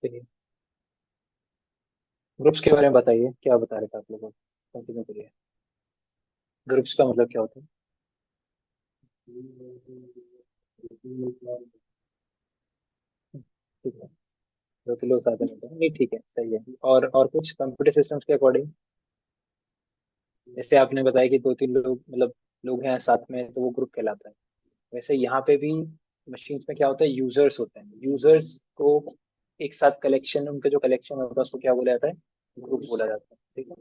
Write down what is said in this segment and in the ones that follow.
चलिए, ग्रुप्स के बारे में बताइए, क्या बता रहे थे आप लोगों को, कंटिन्यू करिए। ग्रुप्स का मतलब क्या होता है? ठीक है, दो किलो साधन होता है, नहीं ठीक है, सही है। और कुछ कंप्यूटर सिस्टम्स के अकॉर्डिंग, जैसे आपने बताया कि दो तीन लोग, मतलब लोग हैं साथ में, तो वो ग्रुप कहलाता है। वैसे यहाँ पे भी मशीन्स में क्या होता है, यूजर्स होते हैं। यूजर्स को एक साथ कलेक्शन, उनका जो कलेक्शन होता है उसको क्या बोला जाता है? ग्रुप बोला जाता है। ठीक है,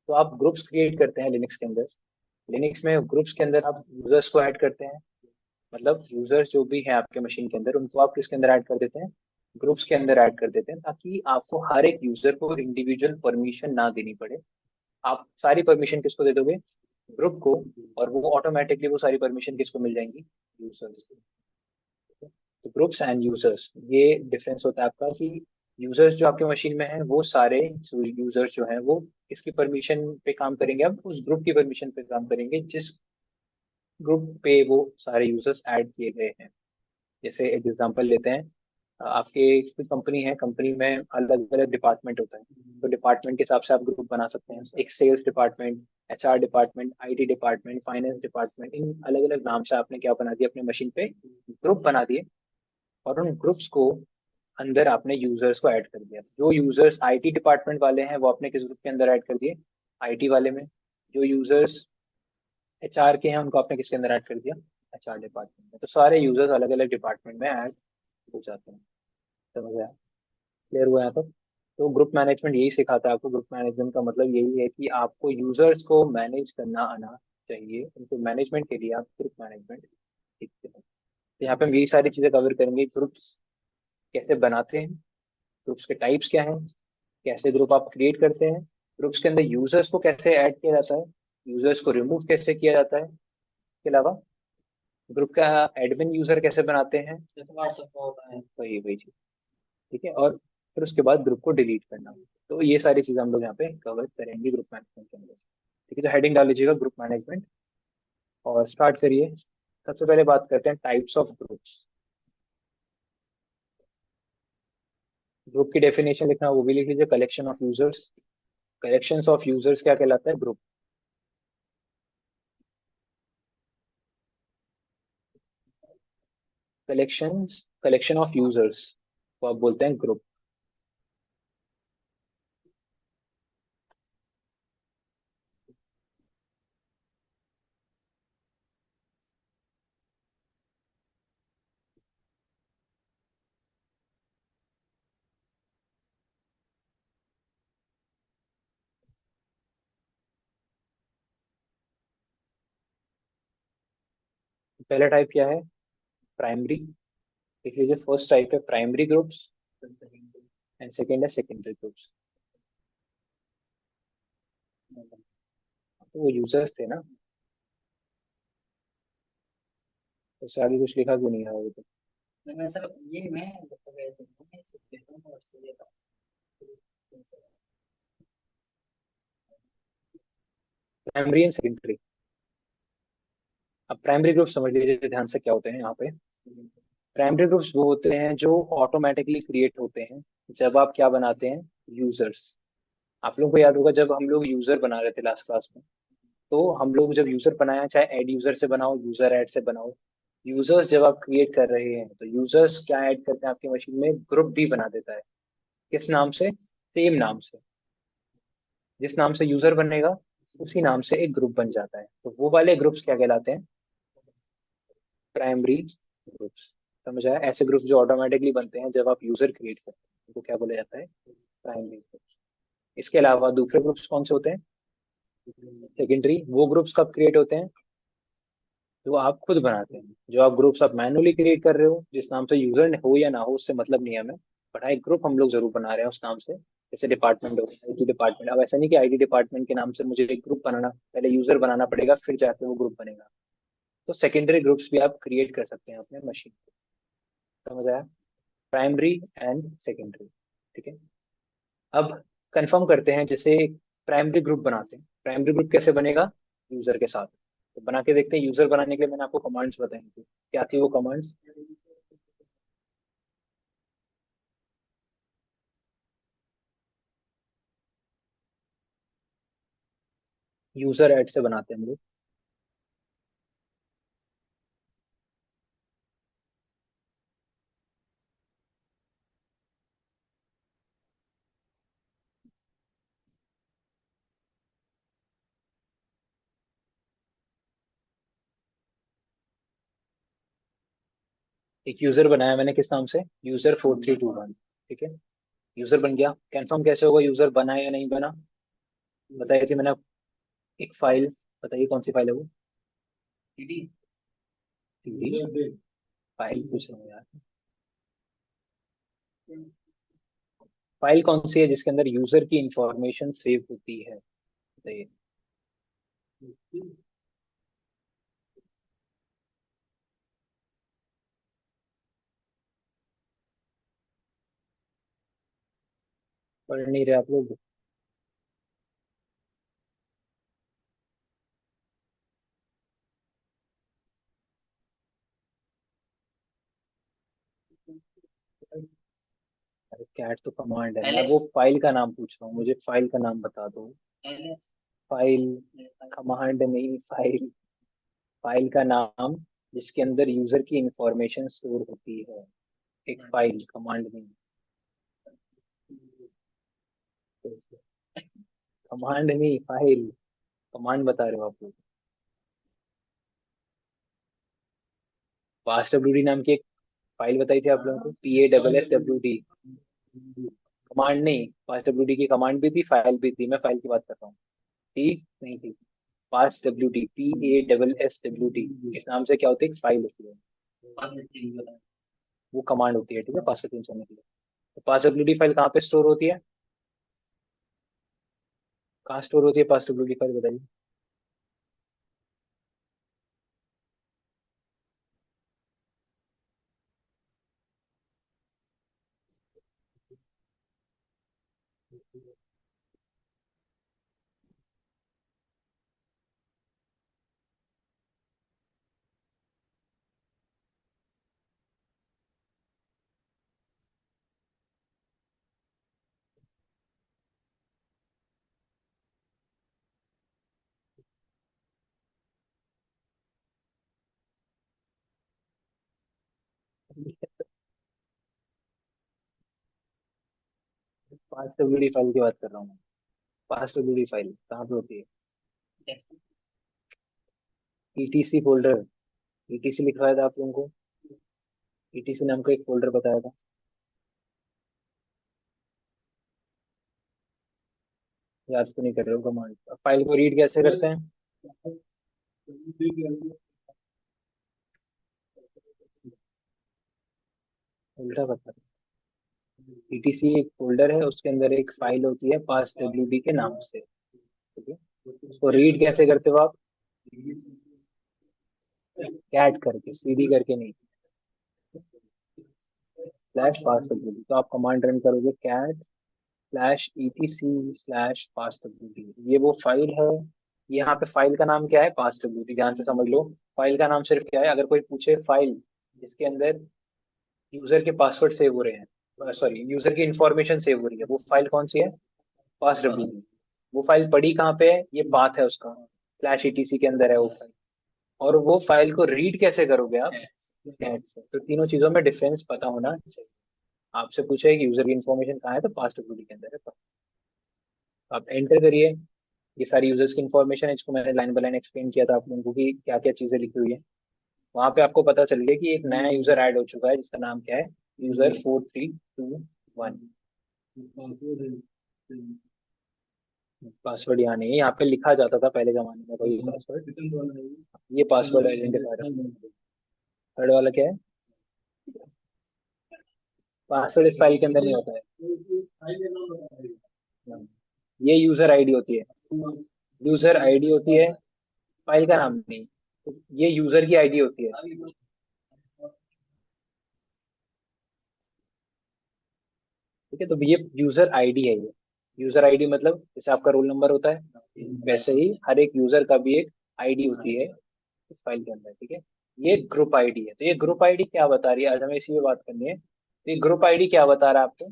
तो आप ग्रुप्स क्रिएट करते हैं लिनक्स के अंदर। लिनक्स में ग्रुप्स के अंदर आप यूजर्स को ऐड करते हैं। मतलब यूजर्स जो भी हैं आपके मशीन के अंदर, उनको आप किसके अंदर ऐड कर देते हैं? ग्रुप्स के अंदर ऐड कर देते हैं, ताकि आपको हर एक यूजर को इंडिविजुअल परमिशन ना देनी पड़े। आप सारी परमिशन किसको दे दोगे? ग्रुप को। और वो ऑटोमेटिकली वो सारी परमिशन किसको मिल जाएंगी? यूजर्स। तो ग्रुप्स एंड यूजर्स, ये डिफरेंस होता है आपका कि यूजर्स जो आपके मशीन में है, वो सारे यूजर्स जो हैं वो किसकी परमिशन पे काम करेंगे? अब उस ग्रुप की परमिशन पे काम करेंगे जिस ग्रुप पे वो सारे यूजर्स ऐड किए गए हैं। जैसे एक एग्जांपल लेते हैं, आपके कोई कंपनी है, कंपनी में अलग अलग डिपार्टमेंट होता है। तो डिपार्टमेंट के हिसाब से आप ग्रुप बना सकते हैं। एक sales department, HR department, IT department, finance department, इन अलग अलग नाम से आपने क्या बना दिया अपने मशीन पे? ग्रुप बना दिए। और उन ग्रुप्स को अंदर आपने यूजर्स को ऐड कर दिया। जो यूजर्स आईटी डिपार्टमेंट वाले हैं वो आपने किस ग्रुप के अंदर ऐड कर दिए? आईटी वाले में। जो यूजर्स एचआर के हैं उनको आपने किसके अंदर ऐड कर दिया? एचआर डिपार्टमेंट में। तो सारे यूजर्स अलग अलग डिपार्टमेंट में ऐड हो जाते हैं। समझ आया? क्लियर हुआ यहाँ तक? तो ग्रुप मैनेजमेंट यही सिखाता है आपको। ग्रुप मैनेजमेंट का मतलब यही है कि आपको यूजर्स को मैनेज करना आना चाहिए। उनको मैनेजमेंट के लिए आप ग्रुप मैनेजमेंट सीखते हैं। तो यहाँ पे हम यही सारी चीजें कवर करेंगे। ग्रुप्स कैसे बनाते हैं, ग्रुप्स के टाइप्स क्या हैं, कैसे ग्रुप आप क्रिएट करते हैं, ग्रुप्स के अंदर यूजर्स को कैसे ऐड किया जाता है, यूजर्स को रिमूव कैसे किया जाता है, इसके अलावा ग्रुप का एडमिन यूजर कैसे बनाते हैं, जैसे व्हाट्सएप का होता है, वही वही चीज। ठीक है, और फिर उसके बाद ग्रुप को डिलीट करना। तो ये सारी चीजें हम लोग यहाँ पे कवर करेंगे ग्रुप मैनेजमेंट के अंदर। ठीक है, तो हेडिंग डाल लीजिएगा ग्रुप मैनेजमेंट और स्टार्ट करिए। सबसे पहले बात करते हैं टाइप्स ऑफ ग्रुप्स। ग्रुप की डेफिनेशन लिखना वो भी लिख लीजिए, collection of users. Collection of users क्या कहलाता है? Group. Collection, collection of users को आप बोलते हैं ग्रुप। पहला टाइप क्या है? प्राइमरी। देख लीजिए, फर्स्ट टाइप है प्राइमरी ग्रुप्स एंड सेकेंड है सेकेंडरी ग्रुप्स। तो वो यूजर्स थे ना, तो उससे आगे कुछ लिखा क्यों नहीं है अभी तक? मैं सर, ये मैं प्राइमरी एंड सेकेंडरी। अब प्राइमरी ग्रुप समझ लीजिए ध्यान से क्या होते हैं यहाँ पे। प्राइमरी ग्रुप्स वो होते हैं जो ऑटोमेटिकली क्रिएट होते हैं जब आप क्या बनाते हैं? यूजर्स। आप लोगों को याद होगा जब हम लोग यूजर बना रहे थे लास्ट क्लास में, तो हम लोग जब यूजर बनाया, चाहे ऐड यूजर से बनाओ, यूजर ऐड से बनाओ, यूजर्स जब आप क्रिएट कर रहे हैं तो यूजर्स क्या ऐड करते हैं आपकी मशीन में? ग्रुप भी बना देता है। किस नाम से? सेम नाम से। जिस नाम से यूजर बनेगा उसी नाम से एक ग्रुप बन जाता है। तो वो वाले ग्रुप्स क्या कहलाते हैं? Primary groups. समझ आया? ऐसे ग्रुप्स जो ऑटोमेटिकली बनते हैं जब आप यूजर क्रिएट करते हैं, उनको क्या बोला जाता है? Primary groups. इसके अलावा दूसरे ग्रुप्स कौन से होते हैं? सेकेंडरी। वो ग्रुप्स कब क्रिएट होते हैं? जो आप खुद बनाते हैं। जो आप ग्रुप्स आप मैनुअली क्रिएट कर रहे हो, जिस नाम से यूजर हो या ना हो उससे मतलब नहीं है हमें, बट हाँ एक ग्रुप हम लोग जरूर बना रहे हैं उस नाम से। जैसे डिपार्टमेंट हो गया, आईटी डिपार्टमेंट। अब ऐसा नहीं कि आईटी डिपार्टमेंट के नाम से मुझे एक ग्रुप बनाना, पहले यूजर बनाना पड़ेगा फिर जाके वो ग्रुप बनेगा। तो सेकेंडरी ग्रुप्स भी आप क्रिएट कर सकते हैं अपने मशीन पे। समझ आया? Primary and secondary. ठीक है, अब कंफर्म करते हैं। जैसे प्राइमरी ग्रुप बनाते हैं, प्राइमरी ग्रुप कैसे बनेगा? यूजर के साथ। तो बना के देखते हैं। यूजर बनाने के लिए मैंने आपको कमांड्स बताई थी, क्या थी वो कमांड्स? यूजर ऐड से बनाते हैं हम लोग। एक यूजर बनाया मैंने, किस नाम से? यूजर 4321। ठीक है, यूजर बन गया। कंफर्म कैसे होगा यूजर बना है या नहीं बना? बताई थी मैंने एक फाइल। बताइए कौन सी फाइल है वो? सीडी। फाइल पूछ रहा हूँ यार। फाइल कौन सी है जिसके अंदर यूजर की इंफॉर्मेशन सेव होती है? बताइए। पढ़ नहीं रहे आप लोग? अरे कैट तो कमांड है, मैं वो फाइल का नाम पूछ रहा हूँ, मुझे फाइल का नाम बता दो। फाइल कमांड नहीं, फाइल। फाइल का नाम जिसके अंदर यूजर की इंफॉर्मेशन स्टोर होती है। एक फाइल, कमांड नहीं। कमांड नहीं, फाइल। कमांड बता रहे हो आप लोग। पास डब्ल्यू डी नाम की एक फाइल बताई थी आप लोगों को, PASSWD। कमांड नहीं, पास डब्ल्यू डी की कमांड भी थी, फाइल भी थी, मैं फाइल की बात कर रहा हूँ। थी नहीं थी? पास डब्ल्यू डी, PASSWD, इस नाम से क्या होती है, एक फाइल होती है। वो कमांड होती है, ठीक है, पासवर्ड चेंज करने के लिए। तो पास डब्ल्यू डी फाइल कहाँ पे स्टोर होती है? कहाँ स्टोर होती है पास डब्ल्यू डी फाइल, बताइए। पास डब्ल्यू डी फाइल की बात कर रहा हूँ। पास डब्ल्यू डी फाइल कहाँ पे होती है? ETC folder. ETC लिखवाया था आप लोगों को। ETC नाम का एक फोल्डर बताया था। याद तो नहीं कर रहे हो कमांड? फाइल को रीड कैसे करते हैं? उल्टा बता रहे। ETC एक फोल्डर है, उसके अंदर एक फाइल होती है पास डब्ल्यू डी के नाम से। ठीक है, उसको रीड कैसे करते हो आप? कैट करके, CD करके नहीं। स्लैश पास डब्ल्यू डी, तो आप कमांड रन करोगे, कैट स्लैश ETC/pass.wd, ये वो फाइल है। यहाँ पे फाइल का नाम क्या है? पास डब्ल्यू डी, ध्यान से समझ लो। फाइल का नाम सिर्फ क्या है, अगर कोई पूछे फाइल जिसके अंदर यूजर के पासवर्ड सेव हो रहे हैं, सॉरी यूजर की इंफॉर्मेशन सेव हो रही है, वो फाइल कौन सी है? पास डब्ल्यू। वो फाइल पड़ी कहाँ पे है, ये बात है उसका। /etc के अंदर है वो फाइल। और वो फाइल को रीड कैसे करोगे आप? कैट से। तो तीनों चीजों में डिफरेंस पता होना चाहिए। आपसे पूछा है कि यूजर की इन्फॉर्मेशन कहाँ है, तो पास डब्ल्यू के अंदर है, तो आप एंटर करिए। ये सारी यूजर्स की इन्फॉर्मेशन है, इसको मैंने लाइन बाय लाइन एक्सप्लेन किया था आप लोगों को कि क्या क्या चीजें लिखी हुई है। वहां पे आपको पता चल गया कि एक नया यूजर ऐड हो चुका है जिसका नाम क्या है? यूजर 4321। पासवर्ड यहाँ नहीं है, यहाँ पे लिखा जाता था पहले जमाने में कोई पासवर्ड। ये पासवर्ड आइडेंटिफायर है। थर्ड वाला क्या है? पासवर्ड इस फाइल के अंदर नहीं होता है। ये यूजर आईडी होती है। यूजर आईडी होती है, फाइल का नाम नहीं। तो ये यूजर की आईडी होती है। ठीक है, तो ये यूजर आईडी है ये। यूजर आईडी मतलब जैसे आपका रोल नंबर होता है, वैसे ही हर एक यूजर का भी एक आईडी होती है इस फाइल के अंदर। ठीक है, ये ग्रुप आईडी है। तो ये ग्रुप आईडी क्या बता रही है, आज हमें इसी पे बात करनी है। तो ये ग्रुप आईडी क्या बता रहा है आपको?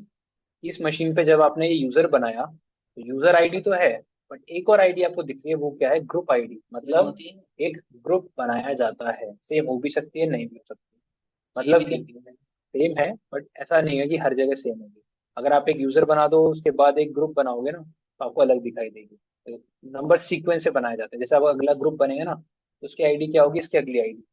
इस मशीन पे जब आपने ये यूजर बनाया, तो यूजर आईडी तो है, बट एक और आईडी आपको दिख रही है, वो क्या है, ग्रुप आईडी। मतलब एक ग्रुप बनाया जाता है, सेम हो भी सकती है, नहीं भी हो सकती। मतलब सेम है बट ऐसा नहीं है कि हर जगह सेम होगी। अगर आप एक यूजर बना दो उसके बाद एक ग्रुप बनाओगे ना, तो आपको अलग दिखाई देगी। तो नंबर सीक्वेंस से बनाया जाता है। जैसे अब अगला ग्रुप बनेगा ना, तो उसकी आईडी क्या होगी, इसकी अगली आईडी।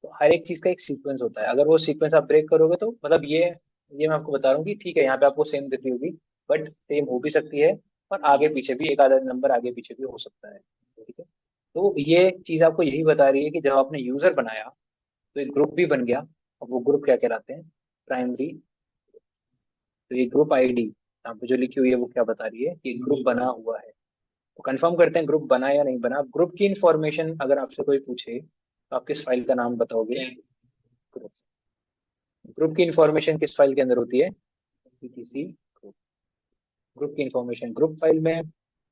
तो हर एक चीज का एक सीक्वेंस होता है। अगर वो सीक्वेंस आप ब्रेक करोगे तो मतलब ये मैं आपको बता रहा हूँ कि ठीक है, यहाँ पे आपको सेम दिख रही होगी, बट सेम हो भी सकती है, और आगे पीछे भी एक आधा नंबर आगे पीछे भी हो सकता है। ठीक है। तो ये चीज आपको यही बता रही है कि जब आपने यूजर बनाया तो एक ग्रुप भी बन गया। अब वो ग्रुप क्या कहलाते हैं, प्राइमरी। तो ये ग्रुप आईडी यहाँ पे जो लिखी हुई है वो क्या बता रही है कि ग्रुप बना हुआ है। तो कंफर्म करते हैं ग्रुप बना या नहीं बना। ग्रुप की इंफॉर्मेशन अगर आपसे कोई पूछे तो आप किस फाइल का नाम बताओगे, ग्रुप। ग्रुप की इंफॉर्मेशन किस फाइल के अंदर होती है, किसी ग्रुप। ग्रुप की इंफॉर्मेशन ग्रुप फाइल में,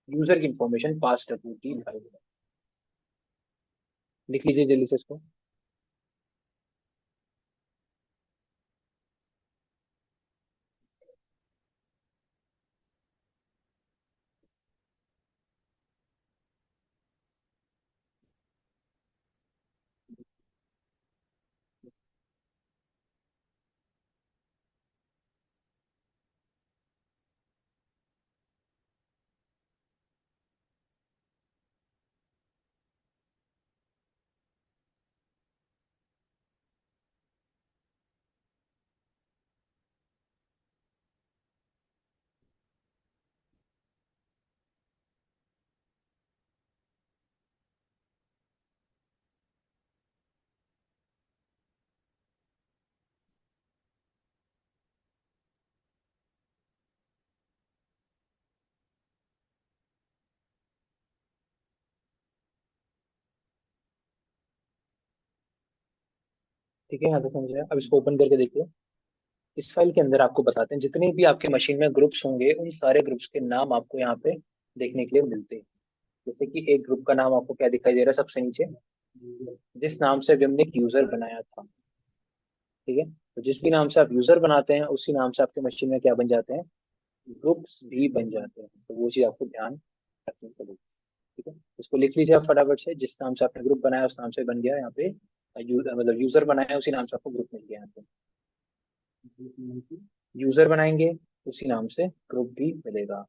यूजर की इंफॉर्मेशन पास डब्ल्यूटी फाइल में। लिख लीजिए जल्दी से इसको। ठीक है, यहाँ तक समझ रहे हैं। अब इसको ओपन करके देखिए। इस फाइल के अंदर आपको बताते हैं जितने भी आपके मशीन में ग्रुप्स होंगे, उन सारे ग्रुप्स के नाम आपको यहाँ पे देखने के लिए मिलते हैं। जैसे कि एक ग्रुप का नाम आपको क्या दिखाई दे रहा है सबसे नीचे, जिस नाम से हमने एक यूजर बनाया था। ठीक है। तो जिस भी नाम से आप यूजर बनाते हैं उसी नाम से आपके मशीन में क्या बन जाते हैं, ग्रुप्स भी बन जाते हैं। तो वो चीज आपको ध्यान रखनी पड़ेगी। ठीक है। इसको लिख लीजिए आप फटाफट से। जिस नाम से आपने ग्रुप बनाया उस नाम से बन गया यहाँ पे मतलब यूजर बनाया उसी नाम से आपको ग्रुप मिल गया यहाँ पे। यूजर बनाएंगे उसी नाम से ग्रुप भी मिलेगा।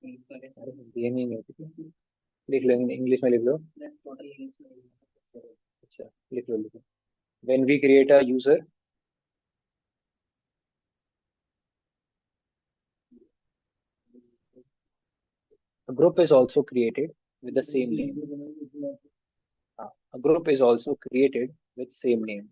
ये नहीं होती। लिख लो, इंग्लिश में लिख लो। अच्छा, लिख लो लिखो। When we create a user, a group is also created with the same name. A group is also created with same name.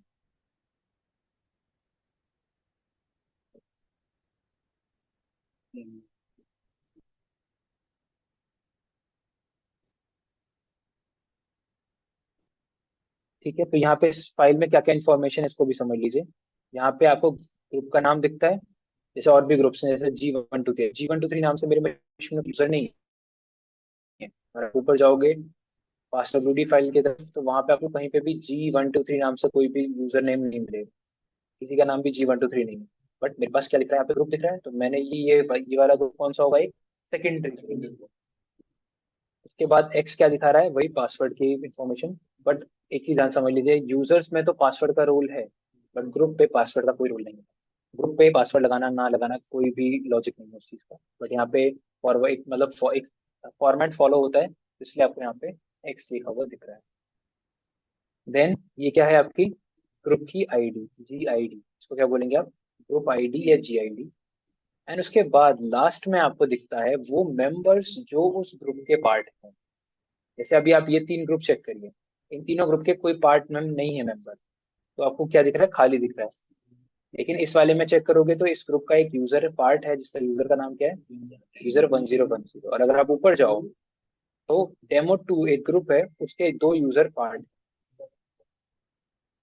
ठीक है। तो यहाँ पे इस फाइल में क्या क्या इन्फॉर्मेशन है इसको भी समझ लीजिए। यहाँ पे आपको ग्रुप का नाम दिखता है। जैसे और भी ग्रुप्स हैं, जैसे G123। G123 नाम से मेरे मशीन में यूजर नहीं है। और आप ऊपर जाओगे फास्ट डब्ल्यूडी फाइल की तरफ, तो वहां पे आपको कहीं पे भी G123 नाम से कोई भी यूजर नेम नहीं मिलेगा। किसी का नाम भी G123 नहीं है। बट मेरे पास क्या लिख रहा है, यहाँ पे ग्रुप दिख रहा है, तो मैंने ये वाला ग्रुप कौन सा होगा, एक सेकेंडरी। उसके बाद एक्स क्या दिखा रहा है, वही पासवर्ड की इंफॉर्मेशन। बट एक चीज ध्यान समझ लीजिए, यूजर्स में तो पासवर्ड का रोल है, बट ग्रुप पे पासवर्ड का कोई रोल नहीं है। ग्रुप पे पासवर्ड लगाना ना लगाना कोई भी लॉजिक नहीं है उस चीज का। बट यहाँ पे फॉर एक मतलब एक फॉर्मेट फॉलो होता है, इसलिए आपको यहाँ पे एक्स लिखा हुआ दिख रहा है। देन ये क्या है आपकी ग्रुप की आईडी, G ID। इसको क्या बोलेंगे आप, ग्रुप आईडी या G ID। एंड उसके बाद लास्ट में आपको दिखता है वो मेंबर्स जो उस ग्रुप के पार्ट हैं। जैसे अभी आप ये तीन ग्रुप चेक करिए, इन तीनों ग्रुप के कोई पार्ट में नहीं है मेंबर, तो आपको क्या दिख रहा है, खाली दिख रहा है। लेकिन इस वाले में चेक करोगे तो इस ग्रुप का एक यूजर पार्ट है, जिसका यूजर का नाम क्या है, यूजर 1010। और अगर आप ऊपर जाओ तो डेमो 2 एक ग्रुप है, उसके दो यूजर पार्ट।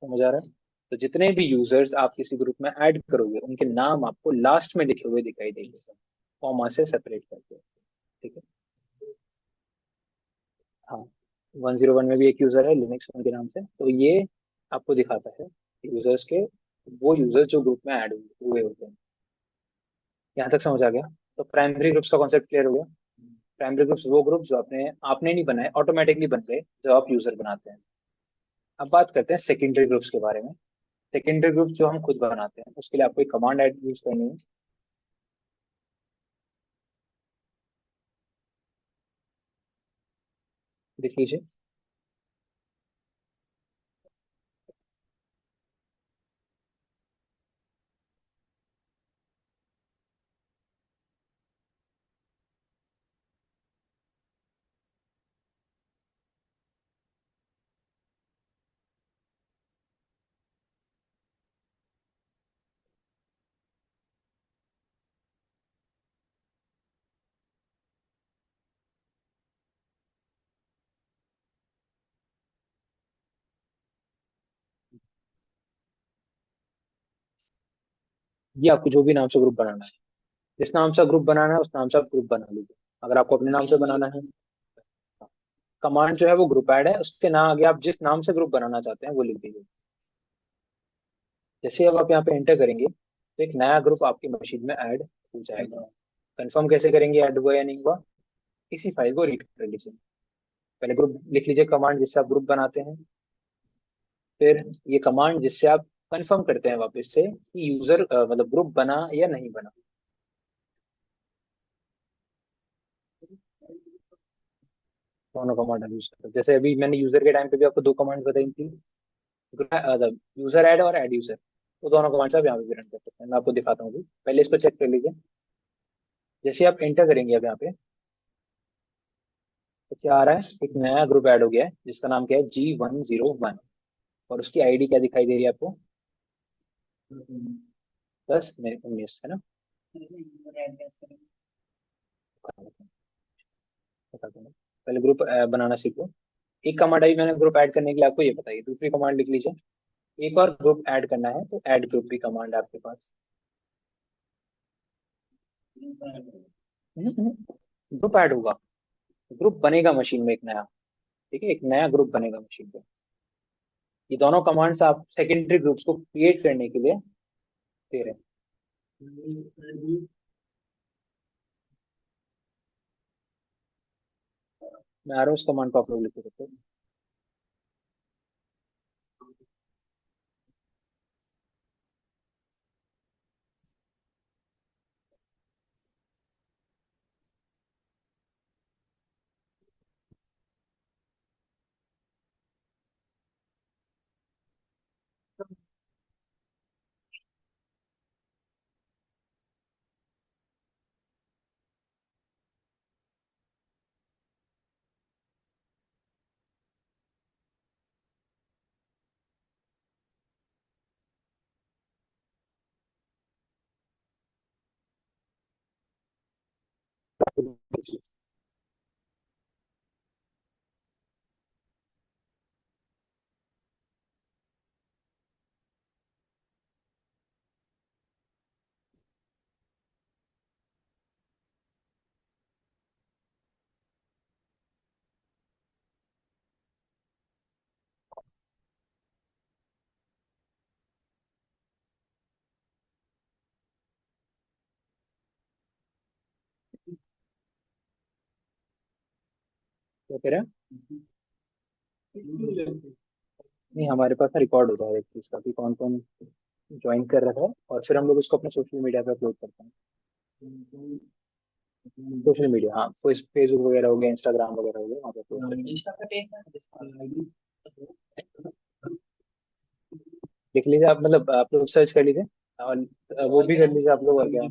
समझ आ रहा है। तो जितने भी यूजर्स आप किसी ग्रुप में ऐड करोगे उनके नाम आपको लास्ट में लिखे हुए दिखाई देंगे, कॉमा से सेपरेट करके। ठीक है। हाँ, 101 में भी एक यूजर है लिनक्स के नाम से, तो ये आपको दिखाता है यूजर्स के, वो यूजर्स जो ग्रुप में ऐड हुए हुए होते हैं। यहाँ तक समझ आ गया। तो प्राइमरी ग्रुप्स का कॉन्सेप्ट क्लियर हो गया। प्राइमरी ग्रुप्स वो ग्रुप जो आपने आपने नहीं बनाए, ऑटोमेटिकली बन गए जब आप यूजर बनाते हैं। अब बात करते हैं सेकेंडरी ग्रुप्स के बारे में। सेकेंडरी ग्रुप्स जो हम खुद बनाते हैं उसके लिए आपको एक कमांड ऐड यूज करनी है। देख लीजिए। ये आपको जो भी नाम से ग्रुप बनाना है, जिस नाम से ग्रुप बनाना है उस नाम से आप ग्रुप बना लीजिए। अगर आपको अपने नाम से बनाना है, कमांड जो है वो ग्रुप ऐड है, उसके ना आगे आप जिस नाम से ग्रुप बनाना चाहते हैं वो लिख दीजिए। जैसे अब आप यहाँ पे एंटर करेंगे तो एक नया ग्रुप आपकी मशीन में ऐड हो जाएगा। कंफर्म कैसे करेंगे ऐड हुआ या नहीं हुआ? इसी फाइल को रीड कर लीजिए। पहले ग्रुप लिख लीजिए, कमांड जिससे आप ग्रुप बनाते हैं। फिर ये कमांड जिससे आप कंफर्म करते हैं वापस से कि यूजर मतलब ग्रुप बना या नहीं बना। दोनों कमांड यूज करते हैं। जैसे अभी मैंने यूजर के टाइम पे भी आपको दो कमांड बताई थी, यूजर ऐड और ऐड यूजर। तो दोनों कमांड्स आप यहाँ पे भी रन कर सकते हैं। मैं आपको दिखाता हूँ अभी। पहले इसको चेक कर लीजिए। जैसे आप एंटर करेंगे अब यहाँ पे, तो क्या आ रहा है, एक नया ग्रुप ऐड हो गया है जिसका नाम क्या है, G101। और उसकी आईडी क्या दिखाई दे रही है आपको? 10 19 है ना? बता दूंगा। पहले ग्रुप बनाना सीखो। एक कमांड आई मैंने ग्रुप ऐड करने के लिए, आपको ये बताइए। दूसरी कमांड लिख लीजिए। एक और ग्रुप ऐड करना है तो ऐड ग्रुप भी कमांड है आपके पास। ग्रुप ऐड होगा, ग्रुप बनेगा मशीन में एक नया। ठीक है, एक नया ग्रुप बनेगा मशीन पे। ये दोनों कमांड्स आप सेकेंडरी ग्रुप्स को क्रिएट करने के लिए दे रहे हैं। मैं आ रहा हूँ, उस कमांड को आप लोग लिख सकते हैं। क्या कह रहे हैं? नहीं, हमारे पास रिकॉर्ड होता है एक चीज का कि कौन कौन ज्वाइन कर रहा है, और फिर हम लोग उसको अपने सोशल मीडिया पे अपलोड करते हैं। सोशल मीडिया, हाँ, कोई फेसबुक वगैरह हो गया, इंस्टाग्राम वगैरह हो गया, वहाँ पे upload करते हैं। लिख लीजिए आप, मतलब आप लोग सर्च कर लीजिए। और वो भी कर लीजिए आप लोग, और क्या।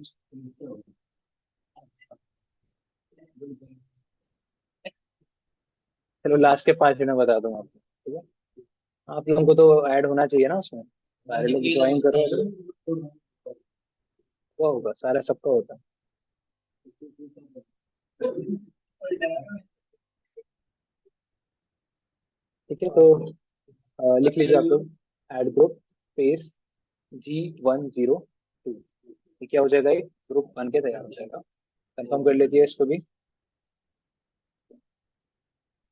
चलो लास्ट के 5 मिनट बता दूंगा आपको, ठीक है। आप लोगों को तो ऐड होना चाहिए ना उसमें, सारे लोग ज्वाइन करो। वो होगा सारा, सबका होता है। ठीक है, तो लिख लीजिए आप लोग, ऐड ग्रुप स्पेस G102। ये क्या हो जाएगा, एक ग्रुप बन के तैयार हो जाएगा। कंफर्म कर लीजिए इसको भी।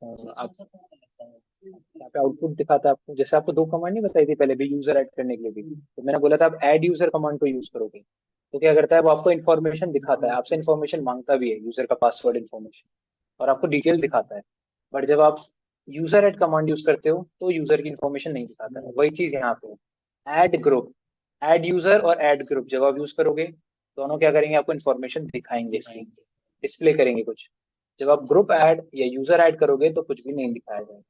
आप यहाँ पे आउटपुट दिखाता है आपको, जैसे आपको दो कमांड नहीं बताई थी पहले भी यूजर ऐड करने के लिए भी, तो मैंने बोला था आप ऐड यूजर कमांड को यूज करोगे तो क्या करता है वो आपको इन्फॉर्मेशन दिखाता है, आपसे इन्फॉर्मेशन मांगता भी है, यूजर का पासवर्ड इन्फॉर्मेशन, और आपको डिटेल दिखाता है। बट जब आप यूजर ऐड कमांड यूज करते हो तो यूजर की इन्फॉर्मेशन नहीं दिखाता है। वही चीज यहाँ पे है, ऐड ग्रुप, ऐड यूजर और ऐड ग्रुप जब आप यूज करोगे दोनों क्या करेंगे, आपको इन्फॉर्मेशन दिखाएंगे, इसकी डिस्प्ले करेंगे कुछ। जब आप ग्रुप ऐड या यूजर ऐड करोगे तो कुछ भी नहीं दिखाया जाएगा।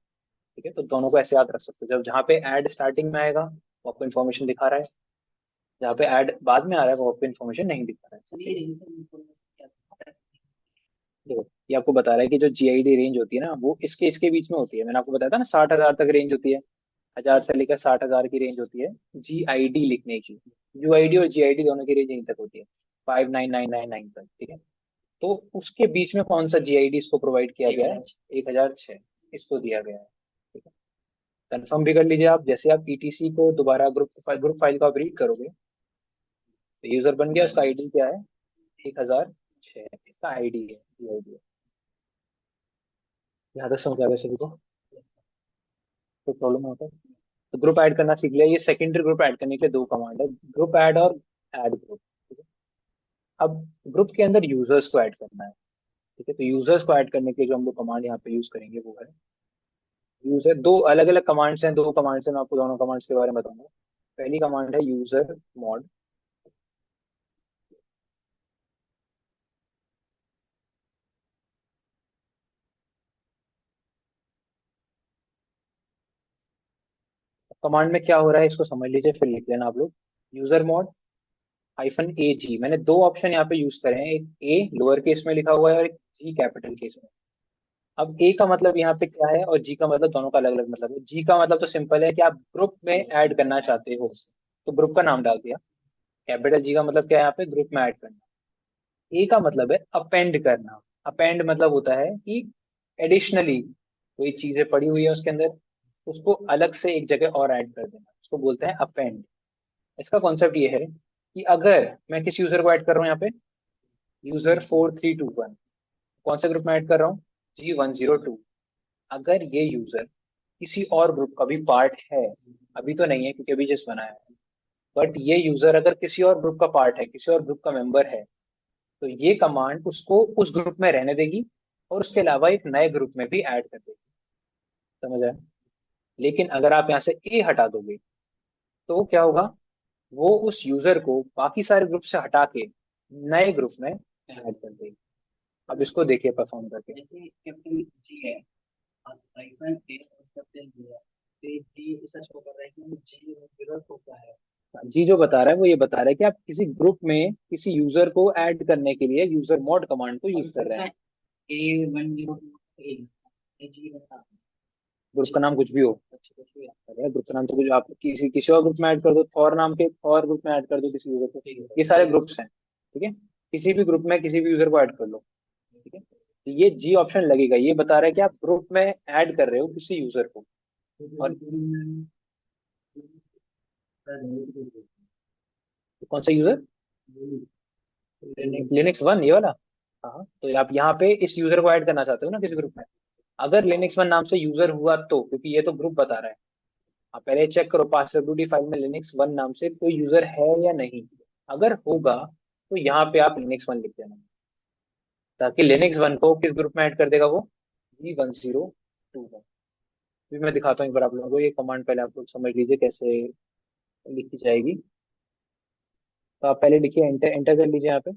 ठीक है, तो दोनों को ऐसे याद रख सकते हो, जब जहाँ पे ऐड स्टार्टिंग में आएगा वो आपको इन्फॉर्मेशन दिखा रहा है, जहाँ पे ऐड बाद में आ रहा है वो आपको इन्फॉर्मेशन नहीं दिखा रहा है। देखो ये आपको बता रहा है कि जो जीआईडी रेंज होती है ना वो इसके इसके बीच में होती है, मैंने आपको बताया था ना 60,000 तक रेंज होती है, 1000 से लेकर 60,000 की रेंज होती है जीआईडी लिखने की। यूआईडी और जीआईडी दोनों की रेंज यहीं तक होती है, 59999 तक। ठीक है, तो उसके बीच में कौन सा जीआईडी इसको प्रोवाइड किया गया है, 1006 इसको दिया गया है। ठीक है, कंफर्म भी कर लीजिए आप, जैसे आप ईटीसी को दोबारा ग्रुप फाइल को आप रीड करोगे तो यूजर बन गया, उसका आईडी क्या है, 1006 इसका आईडी है, जीआईडी है। यहाँ तक समझ आ गया सभी को, कोई प्रॉब्लम होता है? तो ग्रुप ऐड करना सीख लिया, ये सेकेंडरी ग्रुप ऐड करने के लिए दो कमांड है, ग्रुप ऐड और ऐड ग्रुप। ठीक है, अब ग्रुप के अंदर यूजर्स को ऐड करना है। ठीक है, तो यूजर्स को ऐड करने के लिए जो हम लोग कमांड यहाँ पे यूज करेंगे वो है यूजर। दो अलग अलग कमांड्स हैं, दो कमांड्स हैं, मैं आपको दोनों कमांड्स के बारे में बताऊंगा। पहली कमांड है यूजर मॉड। कमांड में क्या हो रहा है इसको समझ लीजिए फिर लिख लेना आप लोग, यूजर मॉड -AG। मैंने दो ऑप्शन यहाँ पे यूज करे हैं, एक ए लोअर केस में लिखा हुआ है और एक जी कैपिटल केस में। अब ए का मतलब यहाँ पे क्या है और जी का मतलब, दोनों का अलग अलग मतलब है। जी का मतलब तो सिंपल है कि आप ग्रुप में ऐड करना चाहते हो, तो ग्रुप का नाम डाल दिया। कैपिटल जी का मतलब क्या है, यहाँ पे ग्रुप में ऐड करना। ए का मतलब है अपेंड करना। अपेंड मतलब होता है कि एडिशनली कोई चीजें पड़ी हुई है उसके अंदर, उसको अलग से एक जगह और ऐड कर देना, उसको बोलते हैं अपेंड। इसका कॉन्सेप्ट ये है कि अगर मैं किस यूजर को ऐड कर रहा हूँ यहाँ पे, यूजर 4321, कौन से ग्रुप में ऐड कर रहा हूँ, G102। अगर ये यूजर किसी और ग्रुप का भी पार्ट है, अभी तो नहीं है क्योंकि अभी जस्ट बनाया है, बट ये यूजर अगर किसी और ग्रुप का पार्ट है, किसी और ग्रुप का मेंबर है, तो ये कमांड उसको उस ग्रुप में रहने देगी और उसके अलावा एक नए ग्रुप में भी ऐड कर देगी। समझ आया? लेकिन अगर आप यहाँ से ए हटा दोगे तो क्या होगा, वो उस यूजर को बाकी सारे ग्रुप से हटा के नए ग्रुप में ऐड कर देगी। अब इसको देखिए परफॉर्म करके, जैसे कैपिटल जी है, आइकन ए और कैपिटल जी है, तो जी सच को कर रहा है कि जी जीरो होता है। जी जो बता रहा है वो ये बता रहा है कि आप किसी ग्रुप में किसी यूजर को ऐड करने के लिए यूजर मॉड कमांड को यूज कर रहे हैं। A102 ग्रुप का नाम कुछ भी हो, अरे ग्रुप का नाम तो कुछ, आप किसी किसी और ग्रुप में ऐड कर दो, थॉर नाम के और ग्रुप में ऐड कर दो किसी यूजर को, ये सारे ग्रुप्स हैं। ठीक है, किसी भी ग्रुप में किसी भी यूजर को ऐड कर लो। ठीक है, तो ये जी ऑप्शन लगेगा, ये बता रहा है कि आप ग्रुप में ऐड कर रहे हो किसी यूजर को। और कौन सा यूजर, लिनक्स 1 ये वाला। हाँ, तो आप यहाँ पे इस यूजर को ऐड करना चाहते हो ना किसी ग्रुप में। अगर लिनक्स 1 नाम से यूजर हुआ तो, क्योंकि ये तो ग्रुप बता रहा है, आप पहले चेक करो पासवर्ड फाइल में लिनक्स 1 नाम से कोई यूजर है या नहीं। अगर होगा तो यहाँ पे आप लिनक्स 1 लिख देना, ताकि लिनक्स 1 को किस ग्रुप में ऐड कर देगा वो, G1021। फिर मैं दिखाता हूँ एक बार आप लोगों को, ये कमांड पहले आप लोग समझ लीजिए कैसे लिखी जाएगी। तो आप पहले लिखिए, एंटर एंटर कर लीजिए यहाँ पे।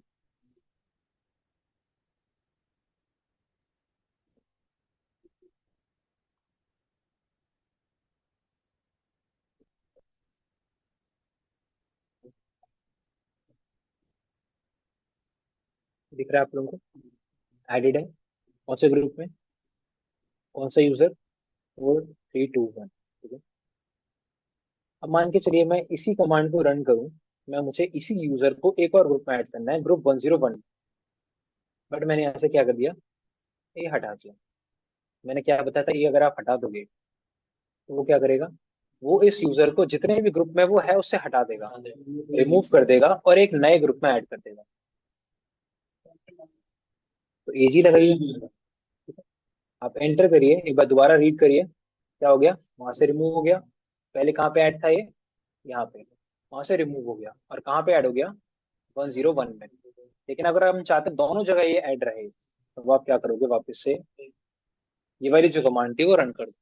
दिख रहा है आप लोगों को, एडेड है कौन से ग्रुप में, कौन सा यूजर, 4321। ठीक है, अब मान के चलिए मैं इसी कमांड को रन करूं, मैं मुझे इसी यूजर को एक और ग्रुप में ऐड करना है, ग्रुप 101। बट मैंने यहाँ से क्या कर दिया, ये हटा दिया। मैंने क्या बताया था, ये अगर आप हटा दोगे तो वो क्या करेगा, वो इस यूजर को जितने भी ग्रुप में वो है उससे हटा देगा, रिमूव कर देगा और एक नए ग्रुप में ऐड कर देगा। तो एजी लगाइए, आप एंटर करिए, एक बार दोबारा रीड करिए, क्या हो गया, वहां से रिमूव हो गया। पहले कहाँ पे ऐड था ये, यहाँ पे, वहां से रिमूव हो गया और कहाँ पे ऐड हो गया, 101 में। लेकिन अगर हम चाहते हैं दोनों जगह ये ऐड रहे, तो वो आप क्या करोगे, वापस से ये वाली जो कमांड थी वो रन कर दो।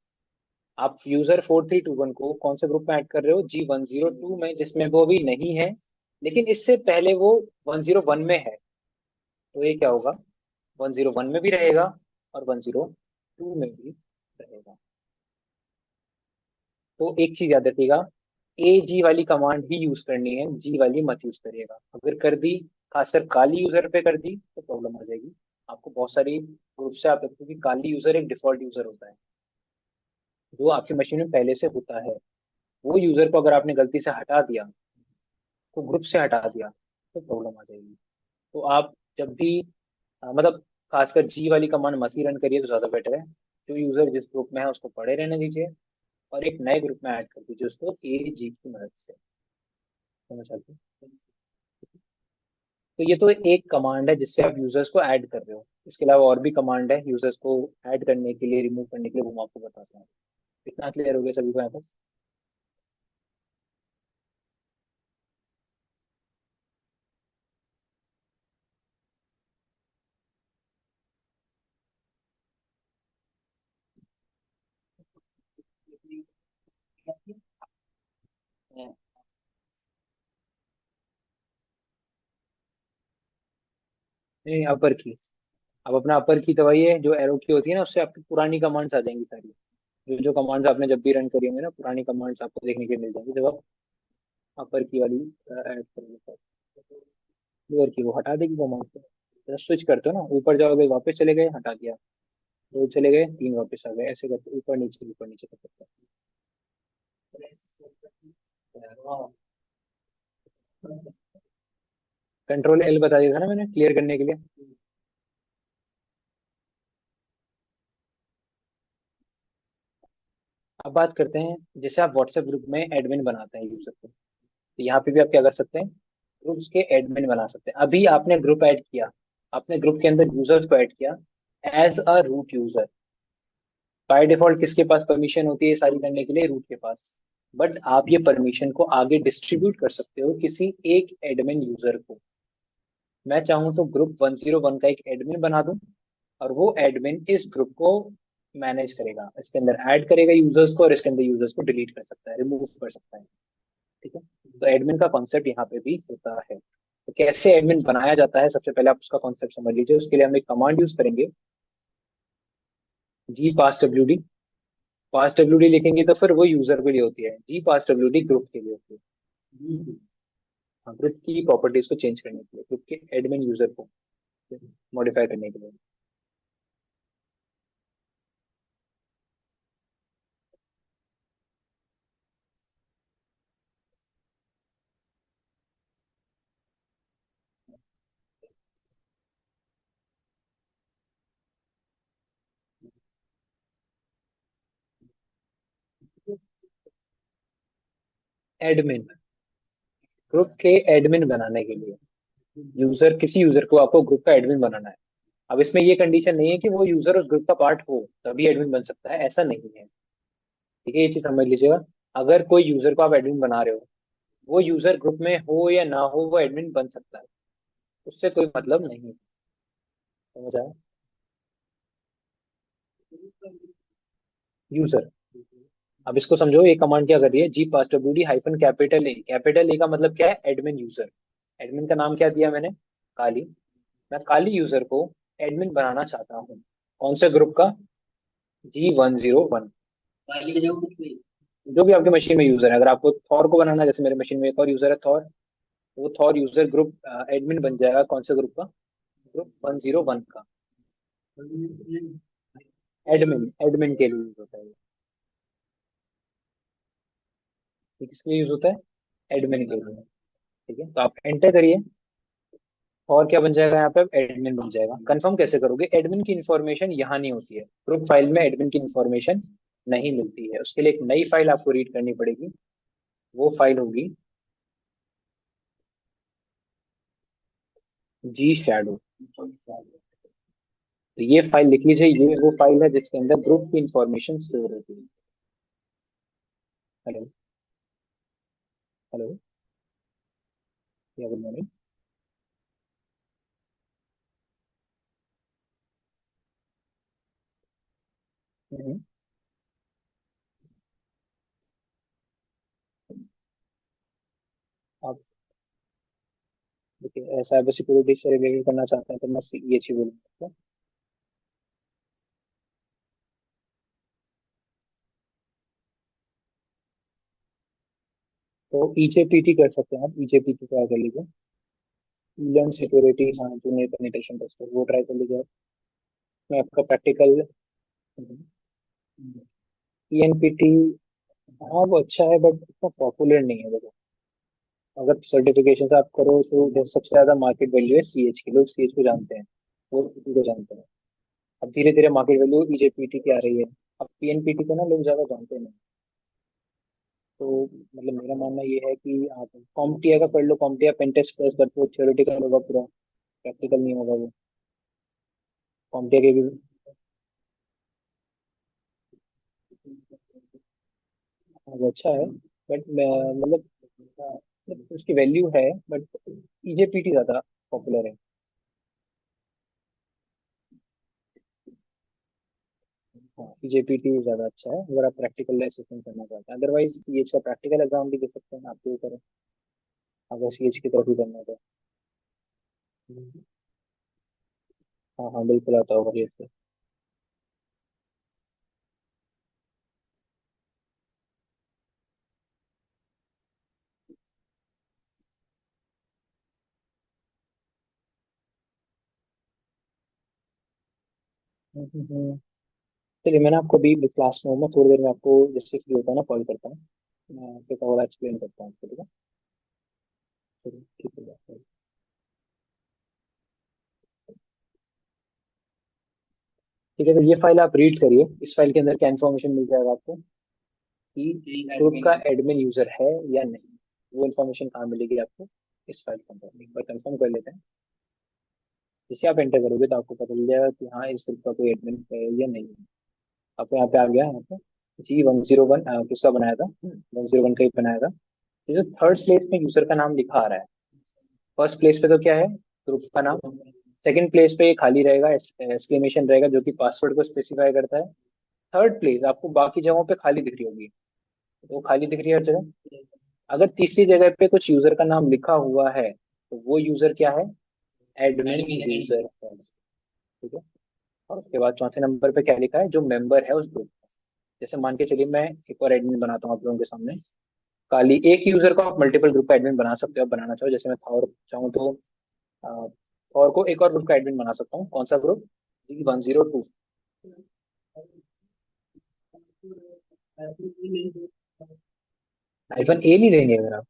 आप यूजर 4321 को कौन से ग्रुप में ऐड कर रहे हो, G102 में, जिसमें वो अभी नहीं है, लेकिन इससे पहले वो 101 में है। तो ये क्या होगा, 101 में भी रहेगा और 102 में भी रहेगा। तो एक चीज याद रखिएगा, ए जी वाली कमांड ही यूज करनी है, जी वाली मत यूज करिएगा। अगर कर दी, खासकर काली यूजर पे कर दी, तो प्रॉब्लम आ जाएगी। आपको बहुत सारी ग्रुप से आप देखो कि काली यूजर एक डिफॉल्ट यूजर होता है, जो आपकी मशीन में पहले से होता है। वो यूजर को अगर आपने गलती से हटा दिया, तो ग्रुप से हटा दिया, तो प्रॉब्लम आ जाएगी। तो आप जब भी मतलब खासकर जी वाली कमांड मत ही रन करिए तो ज्यादा बेटर है। जो यूजर जिस ग्रुप में है उसको पड़े रहने दीजिए, और एक नए ग्रुप में ऐड कर दीजिए उसको ए जी की मदद से। समझ आती है? तो ये तो एक कमांड है जिससे आप यूजर्स को ऐड कर रहे हो। इसके अलावा और भी कमांड है यूजर्स को ऐड करने के लिए, रिमूव करने के लिए, वो मैं आपको बताता हूँ। इतना क्लियर हो गया सभी को यहाँ पर? नहीं, अपर की। अब अपना अपर की दबाइए, जो एरो की होती है ना, उससे आपकी पुरानी कमांड्स आ जाएंगी सारी। जो जो कमांड्स आपने जब भी रन करी होंगी ना, पुरानी कमांड्स आपको देखने के लिए मिल जाएंगी जब आप अपर की वाली ऐड करोगे। लोअर की वो हटा देगी कमांड को। जब स्विच करते हो ना, ऊपर जाओगे वापस चले गए, हटा दिया, दो चले गए, तीन वापस आ गए, ऐसे करते ऊपर नीचे कर सकते हैं। कंट्रोल एल बता दिया था ना मैंने क्लियर करने के लिए। अब बात करते हैं, जैसे आप व्हाट्सएप ग्रुप में एडमिन बनाते हैं यूजर को, तो यहाँ पे भी आप क्या कर सकते हैं, ग्रुप्स के एडमिन बना सकते हैं। अभी आपने ग्रुप ऐड किया, आपने ग्रुप के अंदर यूजर्स को ऐड किया as a root user. By default किसके पास परमिशन होती है सारी करने के लिए, रूट के पास। बट आप ये परमिशन को आगे डिस्ट्रीब्यूट कर सकते हो किसी एक एडमिन यूजर को। मैं चाहूँ तो ग्रुप 101 का एक एडमिन बना दूं, और वो एडमिन इस ग्रुप को मैनेज करेगा, इसके अंदर ऐड करेगा यूजर्स को, और इसके अंदर यूजर्स को डिलीट कर सकता है, रिमूव कर सकता है। ठीक है, तो एडमिन का कॉन्सेप्ट यहाँ पे भी होता है। तो कैसे एडमिन बनाया जाता है, सबसे पहले आप उसका कॉन्सेप्ट समझ लीजिए। उसके लिए हम एक कमांड यूज करेंगे, जी पास डब्ल्यू डी। पास डब्ल्यू डी लिखेंगे तो फिर वो यूजर के लिए होती है, जी पास डब्ल्यू डी ग्रुप के लिए होती है। हाँ, ग्रुप की प्रॉपर्टीज को चेंज करने के लिए, ग्रुप के एडमिन यूजर को मॉडिफाई करने के लिए। एडमिन, ग्रुप के एडमिन बनाने के लिए, यूजर, किसी यूजर को आपको ग्रुप का एडमिन बनाना है। अब इसमें ये कंडीशन नहीं है कि वो यूजर उस ग्रुप का पार्ट हो तभी एडमिन बन सकता है, ऐसा नहीं है। ठीक है, ये चीज समझ लीजिएगा। अगर कोई यूजर को आप एडमिन बना रहे हो, वो यूजर ग्रुप में हो या ना हो, वो एडमिन बन सकता है, उससे कोई मतलब नहीं। समझ आया? यूजर। अब इसको समझो, ये कमांड क्या कर रही है, जी पास W D hyphen capital A. Capital A का मतलब क्या है, एडमिन यूजर। एडमिन का नाम क्या दिया मैंने, काली। मैं काली यूजर को एडमिन बनाना चाहता हूँ, कौन से ग्रुप का, G101। जो भी आपकी मशीन में यूजर है, अगर आपको थॉर को बनाना है, जैसे मेरे मशीन में एक और यूजर है थॉर, तो वो थॉर यूजर ग्रुप एडमिन बन जाएगा कौन से ग्रुप का, ग्रुप 101 का। एडमिन, एडमिन के लिए यूज होता है ये किसके लिए यूज होता है, एडमिन के लिए। ठीक है, तो आप एंटर करिए, और क्या बन जाएगा यहाँ पे, एडमिन बन जाएगा। कंफर्म कैसे करोगे, एडमिन की इन्फॉर्मेशन यहाँ नहीं होती है, ग्रुप फाइल में एडमिन की इन्फॉर्मेशन नहीं मिलती है। उसके लिए एक नई फाइल आपको रीड करनी पड़ेगी, वो फाइल होगी जी शैडो। तो ये फाइल लिख लीजिए, ये वो फाइल है जिसके अंदर ग्रुप की इंफॉर्मेशन स्टोर होती है। हेलो। हेलो। या गुड मॉर्निंग। हम्म। आप देखिए साइबर सिक्योरिटी से रिलेटेड करना चाहते हैं तो मैं ये चीज बोलूँगा। तो ईजेपीटी कर सकते हैं आप, ईजेपीटी ट्राई कर लीजिए। लर्न सिक्योरिटी, हाँ, जूनियर पेनिट्रेशन टेस्टर, वो ट्राई कर लीजिए आप। मैं आपका प्रैक्टिकल। पीएनपीटी, हाँ वो अच्छा है बट इतना पॉपुलर नहीं है देखो। अगर सर्टिफिकेशन आप करो तो सबसे ज्यादा मार्केट वैल्यू है सीएच की, लोग सीएच को जानते हैं, वो पीटी को जानते हैं। अब धीरे धीरे मार्केट वैल्यू ईजेपीटी की आ रही है। अब पीएनपीटी को ना लोग ज्यादा जानते नहीं। तो मतलब मेरा मानना ये है कि आप कॉम्प्टिया का पढ़ लो, कॉम्प्टिया पेंटेस्ट प्लस, बट वो थ्योरेटिकल होगा पूरा, प्रैक्टिकल नहीं होगा वो। कॉम्प्टिया के भी। हाँ, वो अच्छा है बट मतलब उसकी वैल्यू है, बट ईजेपीटी ज्यादा पॉपुलर है। हाँ, ईजेपीटी ज्यादा अच्छा है अगर आप प्रैक्टिकल असेसमेंट करना चाहते हैं। अदरवाइज ये इसका प्रैक्टिकल एग्जाम भी दे सकते हैं, आपके ऊपर है, अगर सीएच की तरफ ही करना है तो। हाँ हाँ, बिल्कुल आता होगा ये तो। हम्म। चलिए मैंने आपको अभी क्लास में हूँ, मैं थोड़ी देर में आपको जैसे फ्री होता है ना कॉल करता हूँ। मैं फिर थोड़ा एक्सप्लेन करता हूँ आपको, ठीक है? चलिए, ठीक है। ठीक है, तो ये फाइल आप रीड करिए। इस फाइल के अंदर क्या इन्फॉर्मेशन मिल जाएगा आपको कि ग्रुप का एडमिन यूजर है या नहीं। वो इन्फॉर्मेशन कहाँ मिलेगी आपको? इस फाइल के अंदर एक बार कंफर्म कर लेते हैं। जैसे आप एंटर करोगे तो आपको पता चल जाएगा कि हाँ इस ग्रुप का कोई एडमिन है या नहीं है। आपको यहाँ पे आ गया, यहाँ पे G101 किसका बनाया था? 101 का ही बनाया था। ये जो थर्ड प्लेस में यूजर का नाम लिखा आ रहा है, फर्स्ट प्लेस पे तो क्या है? ग्रुप का नाम। सेकंड प्लेस पे ये खाली रहेगा, एक्सक्लेमेशन रहेगा जो कि पासवर्ड को स्पेसिफाई करता है। थर्ड प्लेस आपको बाकी जगहों पे खाली दिख रही होगी, तो वो खाली दिख रही है हर जगह। अगर तीसरी जगह पे कुछ यूजर का नाम लिखा हुआ है तो वो यूजर क्या है? एडमिन यूजर है, ठीक है। और उसके बाद चौथे नंबर पे क्या लिखा है? जो मेंबर है उस ग्रुप का। जैसे मान के चलिए मैं एक और एडमिन बनाता हूँ आप लोगों के सामने। काली एक यूजर को आप मल्टीपल ग्रुप का एडमिन बना सकते हो, आप बनाना चाहो, जैसे मैं था और चाहूँ तो अ, और को एक और ग्रुप का एडमिन बना सकता हूँ। कौन सा ग्रुप? G102। हाइफन ए नहीं देंगे अगर आप?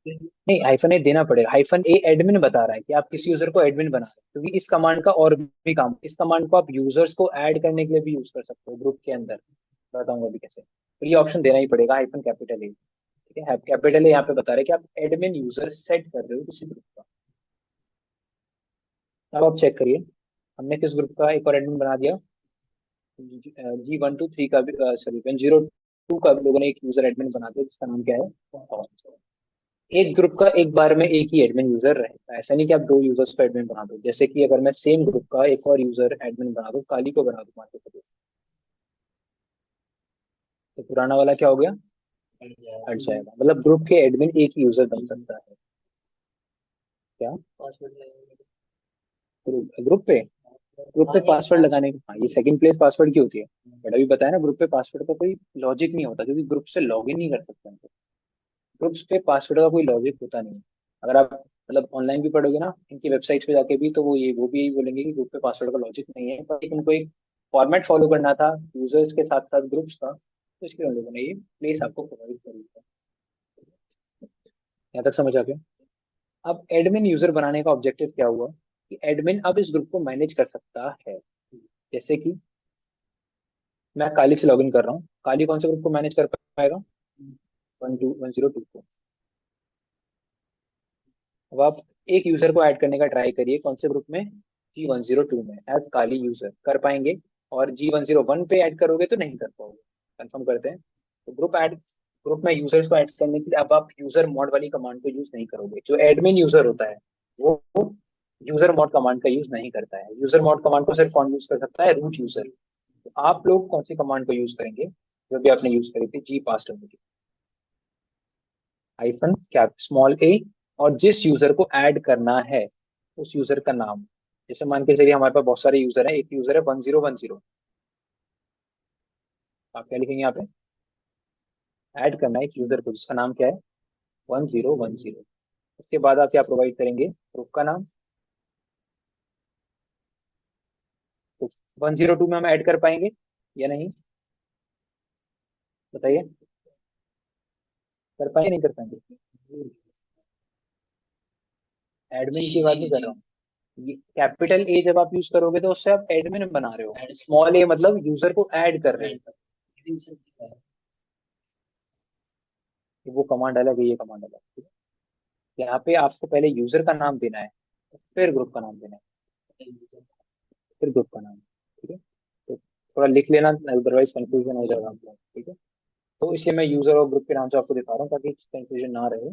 नहीं, हाइफन ए देना पड़ेगा। हाइफन ए एडमिन बता रहा है कि आप किसी यूजर को एडमिन बना रहे हैं, क्योंकि इस कमांड का और भी काम, इस कमांड को आप यूजर्स को ऐड करने के लिए भी यूज कर सकते हो ग्रुप के अंदर। बताऊंगा अभी कैसे, तो ये ऑप्शन देना ही पड़ेगा, हाइफन कैपिटल ए। ठीक है, कैपिटल ए यहाँ पे बता रहे हैं कि आप एडमिन यूजर सेट कर रहे हो किसी ग्रुप का। अब आप चेक करिए, हमने किस ग्रुप का एक और एडमिन बना दिया? G123 का भी, सॉरी 102 का भी लोगों ने एक यूजर एडमिन बना दिया जिसका नाम क्या है? एक ग्रुप का एक बार में एक ही एडमिन यूजर रहेगा, ऐसा नहीं कि आप दो यूजर्स को एडमिन बना दो। जैसे कि अगर मैं सेम ग्रुप का एक और यूजर एडमिन बना दूं, काली को बना दूं मान के चलिए, तो पुराना वाला क्या हो गया? हट जाएगा। मतलब ग्रुप के एडमिन एक ही यूजर बन सकता है। क्या? ग्रुप पे, ग्रुप पे पासवर्ड लगाने का, हाँ, ये सेकंड प्लेस पासवर्ड की होती है। बट अभी बताया ना, ग्रुप पे पासवर्ड का कोई लॉजिक नहीं होता, क्योंकि ग्रुप से लॉग इन नहीं कर सकते हैं। ग्रुप्स पे पासवर्ड का कोई लॉजिक होता नहीं है। अगर आप मतलब ऑनलाइन भी पढ़ोगे ना इनकी वेबसाइट पे जाके भी, तो वो भी यही बोलेंगे कि ग्रुप पे पासवर्ड का लॉजिक नहीं है, पर उनको एक फॉर्मेट फॉलो करना था यूजर्स के साथ साथ ग्रुप्स का, तो इसके लिए उन लोगों ने ये प्लेस आपको प्रोवाइड कर दिया। यहाँ तक समझ आ गया? अब एडमिन यूजर बनाने का ऑब्जेक्टिव क्या हुआ कि एडमिन अब इस ग्रुप को मैनेज कर सकता है। जैसे कि मैं काली से लॉगिन कर रहा हूँ, काली कौन से ग्रुप को मैनेज कर पाएगा? 10102 को। अब आप एक यूजर को ऐड करने का ट्राई करिए, कौन से ग्रुप में? G102 में एज काली यूजर कर पाएंगे। और G101 पे ऐड करोगे तो नहीं कर पाओगे। कंफर्म करते हैं, तो ग्रुप ऐड ग्रुप में यूजर्स को ऐड करने के लिए अब आप यूजर मॉड वाली कमांड को यूज नहीं करोगे। जो एडमिन यूजर होता है वो यूजर मॉड कमांड का यूज नहीं करता है। यूजर मॉड कमांड को सिर्फ कौन यूज कर सकता है? Root user. तो आप लोग कौन सी कमांड को यूज करेंगे जो भी आपने यूज करी थी जी पास करने की? हाइफन कैप स्मॉल ए, और जिस यूजर को ऐड करना है उस यूजर का नाम। जैसे मान के चलिए हमारे पास बहुत सारे यूजर हैं, एक यूजर है 1010। आप क्या लिखेंगे यहाँ पे? ऐड करना है एक यूजर को जिसका नाम क्या है? 1010। उसके बाद आप क्या प्रोवाइड करेंगे? ग्रुप का नाम। तो 102 में हम ऐड कर पाएंगे या नहीं? बताइए, कर पाएंगे नहीं कर पाएंगे? एडमिन की बात नहीं कर रहा हूँ। कैपिटल ए जब आप यूज करोगे तो उससे आप एडमिन बना रहे हो, स्मॉल ए मतलब यूजर को ऐड कर रहे हो। वो कमांड अलग है, ये कमांड अलग है। यहाँ पे आपको पहले यूजर का नाम देना है, फिर ग्रुप का नाम देना है, फिर ग्रुप का नाम। ठीक है, तो थोड़ा लिख लेना, अदरवाइज कंफ्यूजन हो जाएगा आपको। ठीक है, तो इसलिए मैं यूजर और ग्रुप के नाम से आपको दिखा रहा हूँ ताकि कंफ्यूजन ना रहे।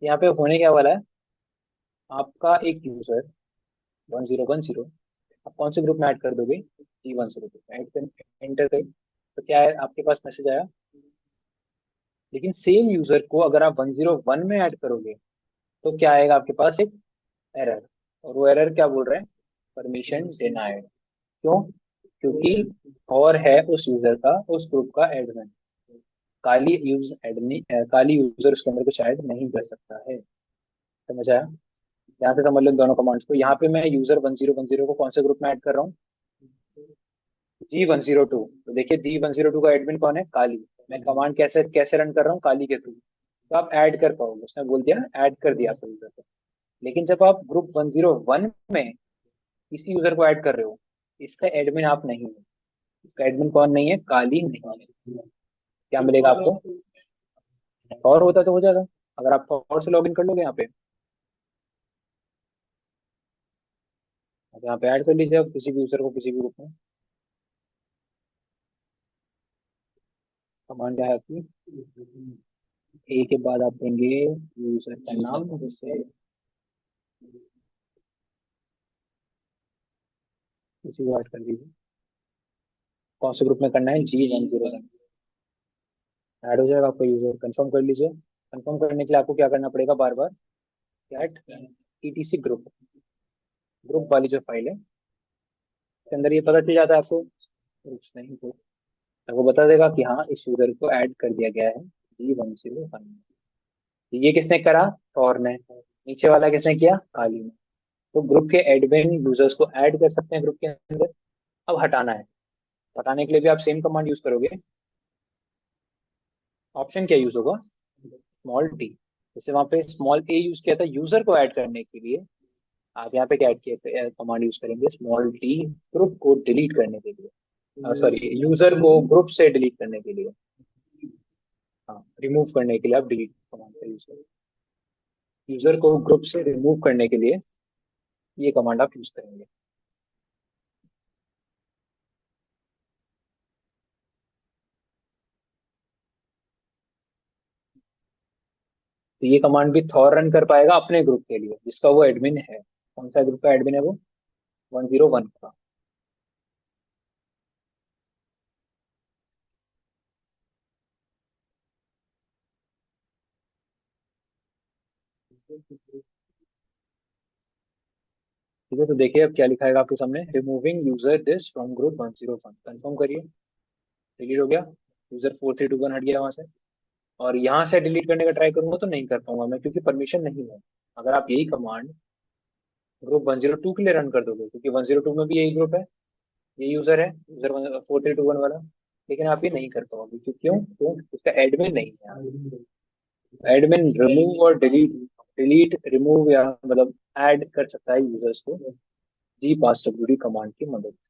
यहाँ पे होने क्या वाला है, आपका एक यूजर 1010 आप कौन से ग्रुप में ऐड कर दोगे? G10 ऐड कर, एंटर करें तो क्या है आपके पास मैसेज आया। लेकिन सेम यूजर को अगर आप 101 में ऐड करोगे तो क्या आएगा आपके पास? एक एरर। और वो एरर क्या बोल रहे हैं? Permission denied. क्यों? क्योंकि और है उस यूजर का, उस ग्रुप का एडमिन। काली यूजर उसके अंदर कुछ ऐड नहीं कर सकता है। समझ आया? यहाँ से समझ लो इन दोनों कमांड्स को। यहाँ पे मैं यूजर 1010 को कौन से ग्रुप में ऐड कर रहा हूँ? G102। तो देखिए G102 का एडमिन कौन है? काली। मैं कमांड कैसे कैसे रन कर रहा हूँ? काली के थ्रू। तो आप ऐड कर पाओगे, उसने बोल दिया ऐड कर दिया आपको यूजर को। लेकिन जब आप ग्रुप 101 में किसी यूजर को ऐड कर रहे हो, इसका एडमिन आप नहीं हो। इसका एडमिन कौन नहीं है? काली नहीं है। क्या मिलेगा आपको? और होता तो हो जाएगा, अगर आप और से लॉग इन कर लोगे यहाँ पे। अब यहाँ पे ऐड कर लीजिए आप किसी भी यूजर को किसी भी ग्रुप में। कमांड क्या है आपकी? ए के बाद आप देंगे यूजर का नाम, जैसे किसी को ऐड कर दीजिए। कौन से ग्रुप में करना है? G101। ऐड हो जाएगा आपका यूजर। कंफर्म कर लीजिए। कंफर्म करने के लिए आपको क्या करना पड़ेगा? बार बार कैट etc ग्रुप, ग्रुप वाली जो फाइल है उसके अंदर ये पता चल जाता है आपको। Oops, नहीं तो आपको बता देगा कि हाँ इस यूजर को ऐड कर दिया गया है G101। ये किसने करा? थॉर ने। नीचे वाला किसने किया? काली ने। तो ग्रुप के एडमिन यूजर्स को ऐड कर सकते हैं ग्रुप के अंदर। अब हटाना है, हटाने के लिए भी आप सेम कमांड यूज करोगे। ऑप्शन क्या यूज होगा? Small T. जैसे वहां पे स्मॉल ए यूज किया था यूजर को ऐड करने के लिए, आप यहाँ पे क्या ऐड किया कमांड यूज करेंगे? Small T. ग्रुप को डिलीट करने के लिए, सॉरी यूजर को ग्रुप से डिलीट करने के लिए। हाँ, रिमूव करने के लिए आप डिलीट कमांड का यूज करेंगे। यूजर को ग्रुप से रिमूव करने के लिए ये कमांड आप यूज करेंगे। तो ये कमांड भी थॉर रन कर पाएगा अपने ग्रुप के लिए जिसका वो एडमिन है। कौन सा ग्रुप का एडमिन है वो? 101 का। ठीक है, तो देखिए अब क्या लिखाएगा आपके सामने। Removing user this from group 101। Confirm करिए। डिलीट हो गया, यूजर 4321 हट गया वहां से। और यहाँ से डिलीट करने का ट्राई करूंगा तो नहीं कर पाऊंगा मैं, क्योंकि परमिशन नहीं है। अगर आप यही कमांड ग्रुप 102 के लिए रन कर दोगे, क्योंकि 102 में भी यही ग्रुप है, ये यूजर है, यूजर 4321 वाला। लेकिन आप ये नहीं कर पाओगे क्यों? क्यों? उसका एडमिन नहीं है। एडमिन रिमूव और डिलीट, डिलीट रिमूव या मतलब ऐड कर सकता है यूजर्स को जी पास डब्ल्यू डी कमांड की मदद से।